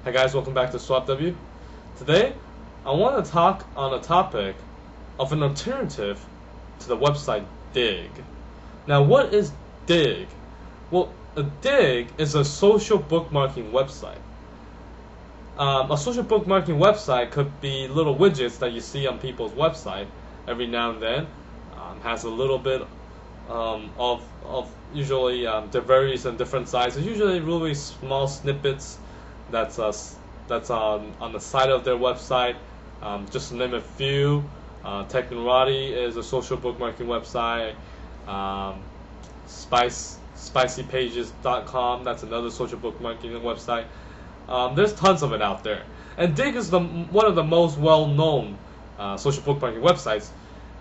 Hi guys, welcome back to Swapw. Today, I want to talk on a topic of an alternative to the website Digg. Now, what is Digg? Well, a Digg is a social bookmarking website. A social bookmarking website could be little widgets that you see on people's website every now and then. Has a little bit of usually they varies in different sizes. Usually, really small snippets that's on the side of their website. Just to name a few, Technorati is a social bookmarking website. Spicypages.com, that's another social bookmarking website. There's tons of it out there, and Digg is one of the most well-known social bookmarking websites.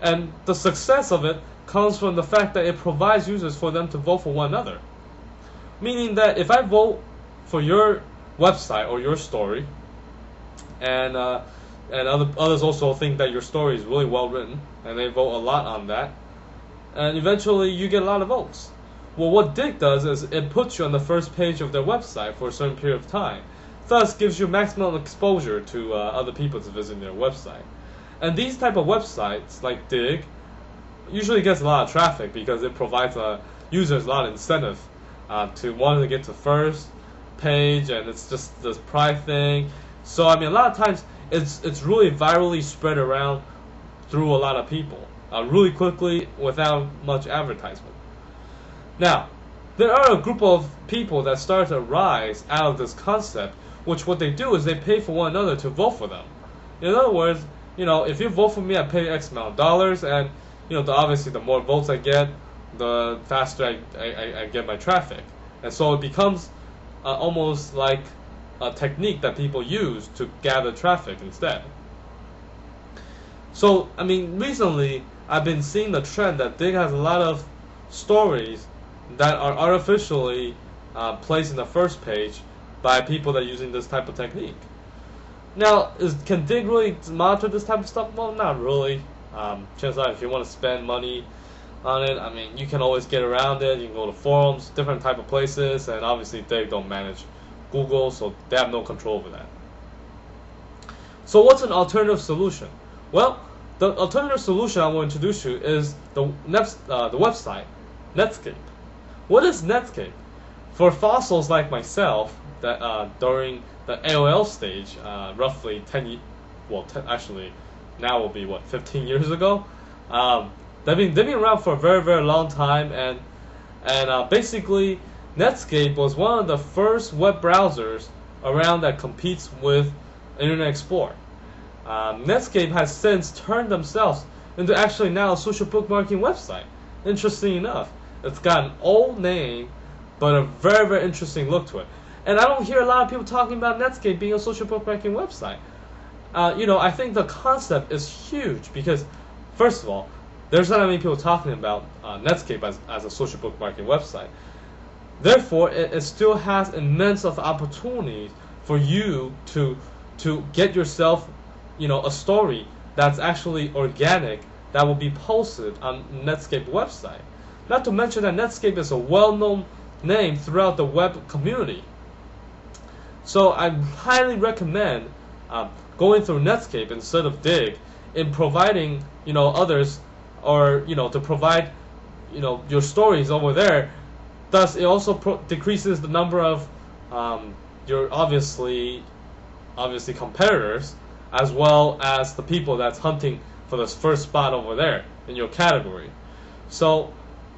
And the success of it comes from the fact that it provides users for them to vote for one another. Meaning that if I vote for your website or your story, and others also think that your story is really well written, and they vote a lot on that, and eventually you get a lot of votes. Well, what Digg does is it puts you on the first page of their website for a certain period of time, thus gives you maximum exposure to other people to visit their website. And these type of websites like Digg usually gets a lot of traffic because it provides users a lot of incentive to want to get to first page, and it's just this pride thing. So I mean, a lot of times it's really virally spread around through a lot of people really quickly without much advertisement. Now, there are a group of people that start to rise out of this concept, which what they do is they pay for one another to vote for them. In other words, if you vote for me, I pay X amount of dollars, and obviously the more votes I get, the faster I get my traffic, and so it becomes almost like a technique that people use to gather traffic instead. So I mean, recently I've been seeing the trend that Digg has a lot of stories that are artificially placed in the first page by people that are using this type of technique. Now, can Digg really monitor this type of stuff? Well, not really. Chances are, if you want to spend money on it, I mean, you can always get around it. You can go to forums, different type of places, and obviously Digg don't manage Google, so they have no control over that. So what's an alternative solution? Well, the alternative solution I will introduce you is the website Netscape. What is Netscape? For fossils like myself, that during the AOL stage, roughly actually now will be 15 years ago. They've been around for a very, very long time, and basically Netscape was one of the first web browsers around that competes with Internet Explorer. Netscape has since turned themselves into actually now a social bookmarking website. Interesting enough, it's got an old name, but a very, very interesting look to it. And I don't hear a lot of people talking about Netscape being a social bookmarking website. I think the concept is huge because, first of all, there's not many people talking about Netscape as a social bookmarking website. Therefore, it still has immense of opportunities for you to get yourself, a story that's actually organic that will be posted on Netscape website. Not to mention that Netscape is a well-known name throughout the web community. So I highly recommend going through Netscape instead of Digg in providing others, or to provide your stories over there. Thus, it also decreases the number of your obviously competitors, as well as the people that's hunting for this first spot over there in your category. So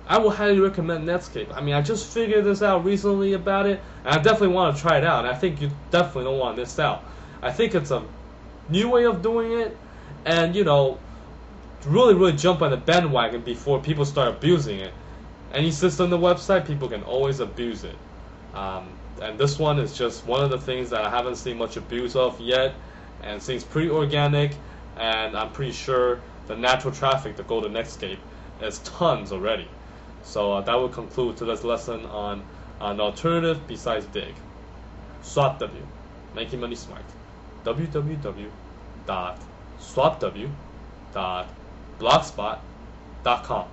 I will highly recommend Netscape. I mean, I just figured this out recently about it, and I definitely want to try it out. And I think you definitely don't want to miss out. I think it's a new way of doing it, and really, really jump on the bandwagon before people start abusing it. Any system on the website, people can always abuse it. And this one is just one of the things that I haven't seen much abuse of yet, and seems pretty organic, and I'm pretty sure the natural traffic to go to Netscape is tons already. So that will conclude today's lesson on an alternative besides Digg. Swapw, making money smart. www.swapw.blogspot.com